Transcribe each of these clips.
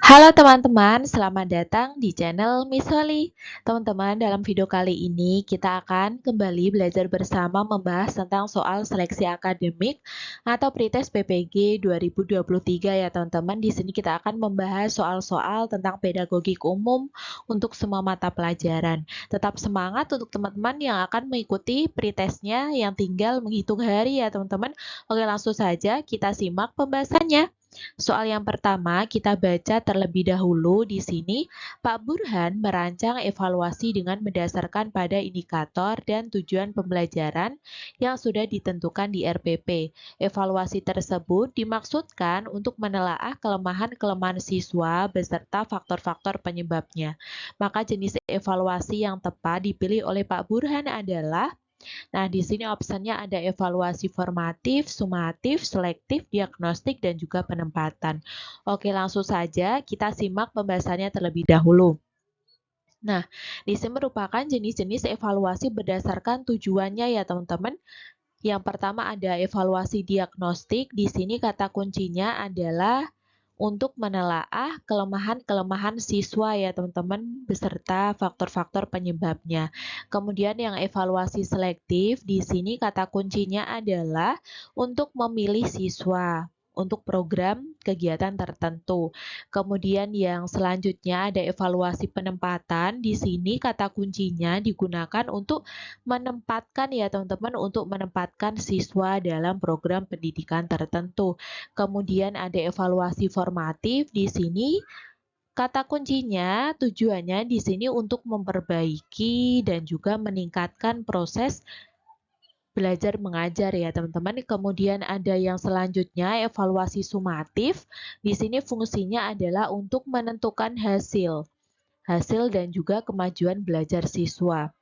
Halo teman-teman, selamat datang di channel Miss Holly. Teman-teman, dalam video kali ini kita akan kembali belajar bersama membahas tentang soal seleksi akademik atau pretest PPG 2023 ya teman-teman. Di sini kita akan membahas soal-soal tentang pedagogik umum untuk semua mata pelajaran. Tetap semangat untuk teman-teman yang akan mengikuti pretestnya yang tinggal menghitung hari ya teman-teman. Oke, langsung saja kita simak pembahasannya. Soal yang pertama kita baca terlebih dahulu di sini. Pak Burhan merancang evaluasi dengan mendasarkan pada indikator dan tujuan pembelajaran yang sudah ditentukan di RPP. Evaluasi tersebut dimaksudkan untuk menelaah kelemahan-kelemahan siswa beserta faktor-faktor penyebabnya. Maka jenis evaluasi yang tepat dipilih oleh Pak Burhan adalah. Nah, di sini opsinya ada evaluasi formatif, sumatif, selektif, diagnostik, dan juga penempatan. Oke, langsung saja kita simak pembahasannya terlebih dahulu. Nah, di sini merupakan jenis-jenis evaluasi berdasarkan tujuannya ya teman-teman. Yang pertama ada evaluasi diagnostik. Di sini kata kuncinya adalah untuk menelaah kelemahan-kelemahan siswa ya teman-teman beserta faktor-faktor penyebabnya. Kemudian yang evaluasi selektif di sini kata kuncinya adalah untuk memilih siswa untuk program kegiatan tertentu. Kemudian yang selanjutnya ada evaluasi penempatan. Di sini kata kuncinya digunakan untuk menempatkan ya teman-teman untuk menempatkan siswa dalam program pendidikan tertentu. Kemudian ada evaluasi formatif di sini. Kata kuncinya tujuannya di sini untuk memperbaiki dan juga meningkatkan proses belajar mengajar ya teman-teman. Kemudian ada yang selanjutnya evaluasi sumatif. Di sini fungsinya adalah untuk menentukan hasil dan juga kemajuan belajar siswa.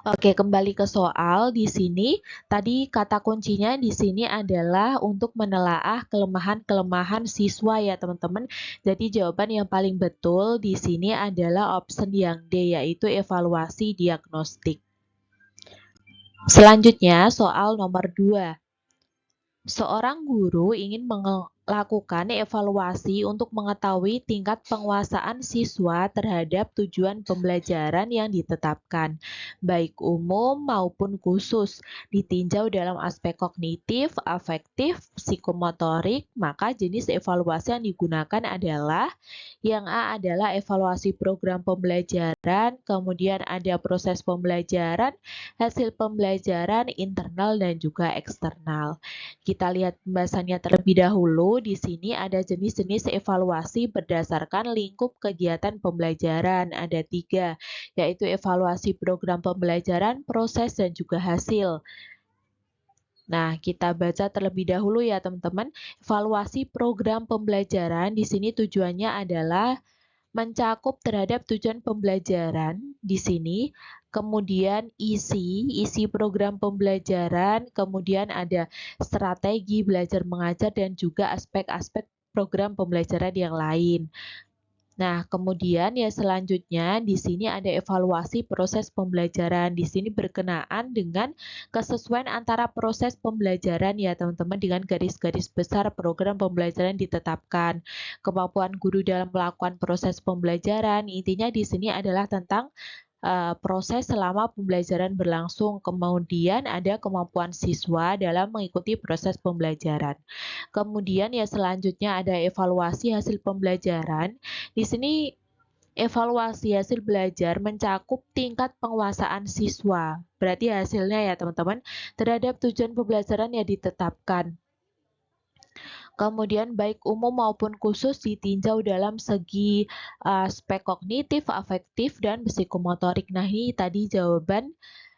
Oke, kembali ke soal di sini. Tadi kata kuncinya di sini adalah untuk menelaah kelemahan-kelemahan siswa ya, teman-teman. Jadi jawaban yang paling betul di sini adalah option yang D, yaitu evaluasi diagnostik. Selanjutnya, soal nomor 2. Seorang guru ingin melakukan evaluasi untuk mengetahui tingkat penguasaan siswa terhadap tujuan pembelajaran yang ditetapkan, baik umum maupun khusus, ditinjau dalam aspek kognitif, afektif, psikomotorik, maka jenis evaluasi yang digunakan adalah yang A adalah evaluasi program pembelajaran, kemudian ada proses pembelajaran, hasil pembelajaran internal dan juga eksternal. Kita lihat pembahasannya terlebih dahulu. Di sini ada jenis-jenis evaluasi berdasarkan lingkup kegiatan pembelajaran. Ada 3, yaitu evaluasi program pembelajaran, proses, dan juga hasil. Nah, kita baca terlebih dahulu ya teman-teman. Evaluasi program pembelajaran di sini tujuannya adalah mencakup terhadap tujuan pembelajaran di sini, kemudian isi program pembelajaran, kemudian ada strategi belajar mengajar dan juga aspek-aspek program pembelajaran yang lain. Nah, kemudian ya selanjutnya di sini ada evaluasi proses pembelajaran. Di sini berkenaan dengan kesesuaian antara proses pembelajaran ya teman-teman dengan garis-garis besar program pembelajaran ditetapkan. Kemampuan guru dalam melakukan proses pembelajaran, intinya di sini adalah tentang proses selama pembelajaran berlangsung. Kemudian ada kemampuan siswa dalam mengikuti proses pembelajaran. Kemudian ya selanjutnya ada evaluasi hasil pembelajaran. Di sini evaluasi hasil belajar mencakup tingkat penguasaan siswa. Berarti hasilnya ya teman-teman terhadap tujuan pembelajaran yang ditetapkan. Kemudian baik umum maupun khusus ditinjau dalam segi aspek kognitif, afektif, dan psikomotorik. Nah, ini tadi jawaban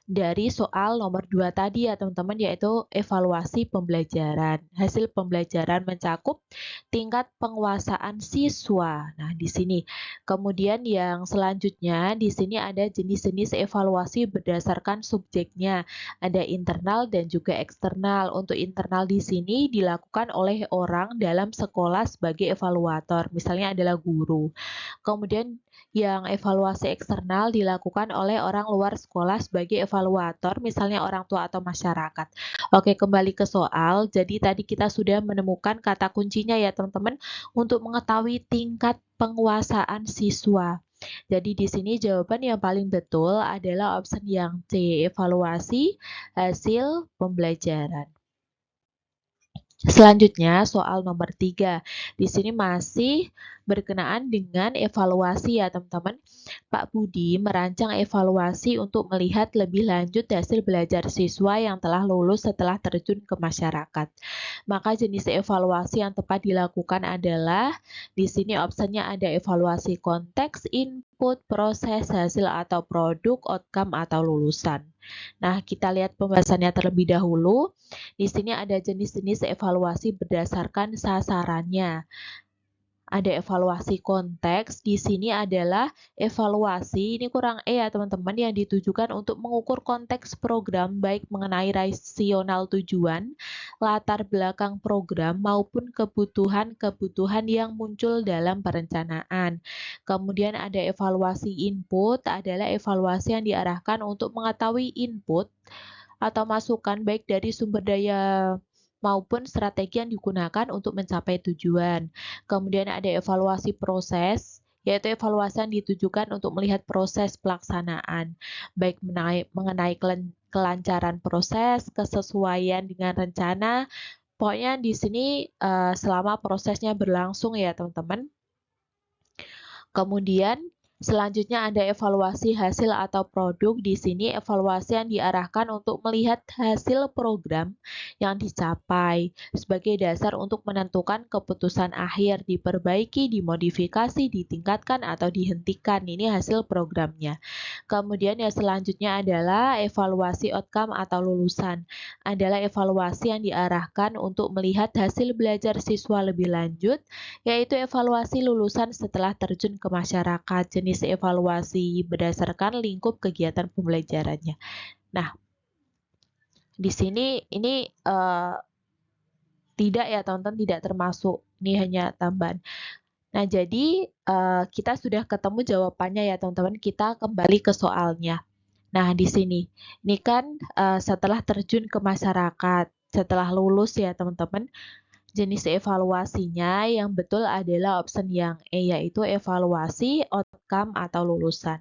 dari soal nomor 2 tadi ya teman-teman, yaitu evaluasi pembelajaran. Hasil pembelajaran mencakup tingkat penguasaan siswa. Nah, di sini. Kemudian yang selanjutnya di sini ada jenis-jenis evaluasi berdasarkan subjeknya. Ada internal dan juga eksternal. Untuk internal di sini dilakukan oleh orang dalam sekolah sebagai evaluator, misalnya adalah guru. Kemudian yang evaluasi eksternal dilakukan oleh orang luar sekolah sebagai evaluator, misalnya orang tua atau masyarakat. Oke, kembali ke soal. Jadi tadi kita sudah menemukan kata kuncinya ya teman-teman untuk mengetahui tingkat penguasaan siswa. Jadi di sini jawaban yang paling betul adalah option yang C, evaluasi hasil pembelajaran. Selanjutnya soal nomor 3. Di sini masih berkenaan dengan evaluasi ya teman-teman. Pak Budi merancang evaluasi untuk melihat lebih lanjut hasil belajar siswa yang telah lulus setelah terjun ke masyarakat. Maka jenis evaluasi yang tepat dilakukan adalah di sini opsinya ada evaluasi konteks, input, proses, hasil atau produk, outcome atau lulusan. Nah, kita lihat pembahasannya terlebih dahulu. Di sini ada jenis-jenis evaluasi berdasarkan sasarannya. Ada evaluasi konteks, di sini adalah evaluasi, ini kurang E ya teman-teman, yang ditujukan untuk mengukur konteks program baik mengenai rasional tujuan, latar belakang program, maupun kebutuhan-kebutuhan yang muncul dalam perencanaan. Kemudian ada evaluasi input, adalah evaluasi yang diarahkan untuk mengetahui input atau masukan baik dari sumber daya maupun strategi yang digunakan untuk mencapai tujuan. Kemudian ada evaluasi proses, yaitu evaluasi yang ditujukan untuk melihat proses pelaksanaan, baik mengenai kelancaran proses, kesesuaian dengan rencana. Pokoknya di sini selama prosesnya berlangsung ya teman-teman. Kemudian selanjutnya ada evaluasi hasil atau produk. Di sini evaluasi yang diarahkan untuk melihat hasil program yang dicapai sebagai dasar untuk menentukan keputusan akhir, diperbaiki, dimodifikasi, ditingkatkan, atau dihentikan. Ini hasil programnya. Kemudian yang selanjutnya adalah evaluasi outcome atau lulusan. Adalah evaluasi yang diarahkan untuk melihat hasil belajar siswa lebih lanjut, yaitu evaluasi lulusan setelah terjun ke masyarakat. Jenis evaluasi berdasarkan lingkup kegiatan pembelajarannya. Nah, di sini ini tidak ya teman-teman, tidak termasuk. Ini hanya tambahan. Nah, jadi kita sudah ketemu jawabannya ya teman-teman. Kita kembali ke soalnya. Nah, di sini. Ini kan setelah terjun ke masyarakat, setelah lulus ya teman-teman. Jenis evaluasinya yang betul adalah option yang E, yaitu evaluasi outcome atau lulusan.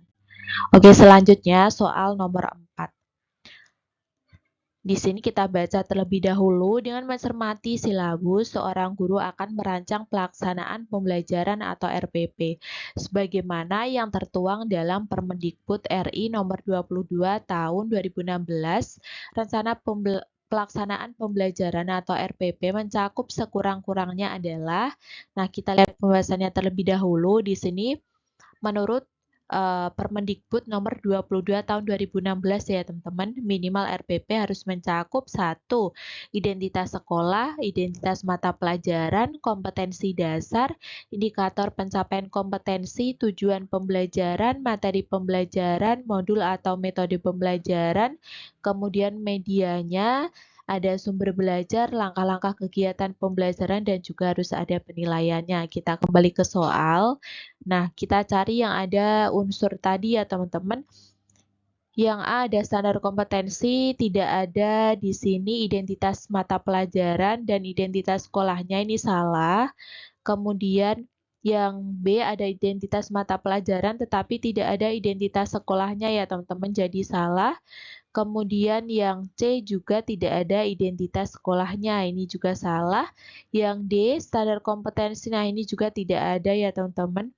Oke, selanjutnya soal nomor 4. Di sini kita baca terlebih dahulu. Dengan mencermati silabus, seorang guru akan merancang pelaksanaan pembelajaran atau RPP, sebagaimana yang tertuang dalam Permendikbud RI nomor 22 tahun 2016, rencana pelaksanaan pembelajaran atau RPP mencakup sekurang-kurangnya adalah, nah kita lihat pembahasannya terlebih dahulu di sini menurut Permendikbud nomor 22 tahun 2016 ya teman-teman, minimal RPP harus mencakup 1. Identitas sekolah, identitas mata pelajaran, kompetensi dasar, indikator pencapaian kompetensi, tujuan pembelajaran, materi pembelajaran, modul atau metode pembelajaran, kemudian medianya, ada sumber belajar, langkah-langkah kegiatan pembelajaran, dan juga harus ada penilaiannya. Kita kembali ke soal. Nah, kita cari yang ada unsur tadi ya teman-teman. Yang A ada standar kompetensi, tidak ada di sini identitas mata pelajaran dan identitas sekolahnya, ini salah. Kemudian yang B ada identitas mata pelajaran tetapi tidak ada identitas sekolahnya ya teman-teman, jadi salah. Kemudian yang C juga tidak ada identitas sekolahnya, ini juga salah. Yang D standar kompetensi, nah ini juga tidak ada ya teman-teman.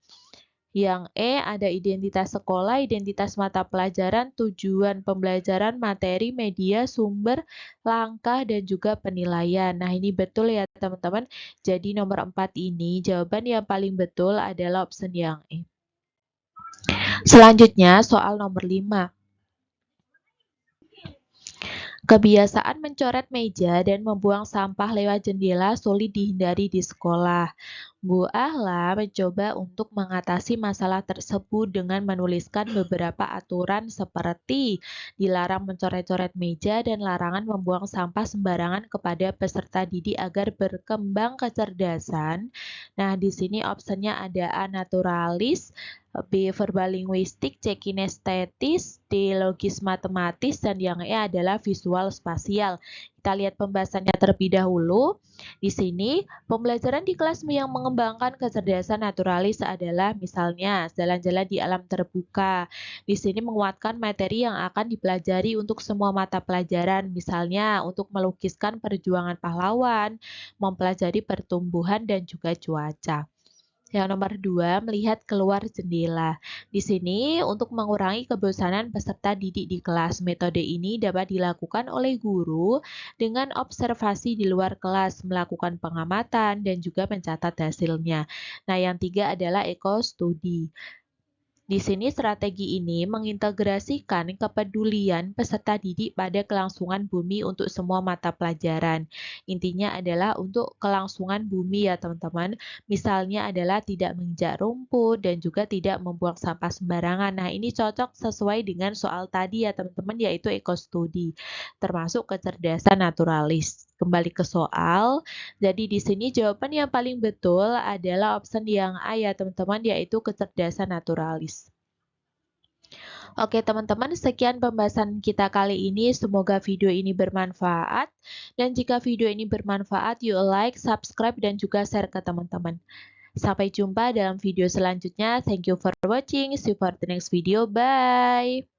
Yang E ada identitas sekolah, identitas mata pelajaran, tujuan pembelajaran, materi, media, sumber, langkah, dan juga penilaian. Nah ini betul ya teman-teman. Jadi nomor 4 ini jawaban yang paling betul adalah option yang E. Selanjutnya soal nomor 5. Kebiasaan mencoret meja dan membuang sampah lewat jendela sulit dihindari di sekolah. Bu Ahla mencoba untuk mengatasi masalah tersebut dengan menuliskan beberapa aturan seperti dilarang mencoret-coret meja dan larangan membuang sampah sembarangan kepada peserta didik agar berkembang kecerdasan. Nah, di sini opsinya ada A, naturalis, B. Verbal linguistik, C. kinestetis, D. Logis matematis, dan yang E adalah visual spasial. Kita lihat pembahasannya terlebih dahulu. Di sini, pembelajaran di kelas yang mengembangkan kecerdasan naturalis adalah misalnya jalan-jalan di alam terbuka. Di sini menguatkan materi yang akan dipelajari untuk semua mata pelajaran, misalnya untuk melukiskan perjuangan pahlawan, mempelajari pertumbuhan dan juga cuaca. Yang nomor 2, melihat keluar jendela. Di sini, untuk mengurangi kebosanan peserta didik di kelas, metode ini dapat dilakukan oleh guru dengan observasi di luar kelas, melakukan pengamatan, dan juga mencatat hasilnya. Nah, yang 3 adalah eco-study. Di sini strategi ini mengintegrasikan kepedulian peserta didik pada kelangsungan bumi untuk semua mata pelajaran. Intinya adalah untuk kelangsungan bumi ya teman-teman. Misalnya adalah tidak menginjak rumput dan juga tidak membuang sampah sembarangan. Nah, ini cocok sesuai dengan soal tadi ya teman-teman, yaitu eco-study, termasuk kecerdasan naturalis. Kembali ke soal, jadi di sini jawaban yang paling betul adalah option yang A ya teman-teman, yaitu kecerdasan naturalis. Oke teman-teman, sekian pembahasan kita kali ini. Semoga video ini bermanfaat. Dan jika video ini bermanfaat, yuk like, subscribe, dan juga share ke teman-teman. Sampai jumpa dalam video selanjutnya. Thank you for watching. See you for the next video. Bye.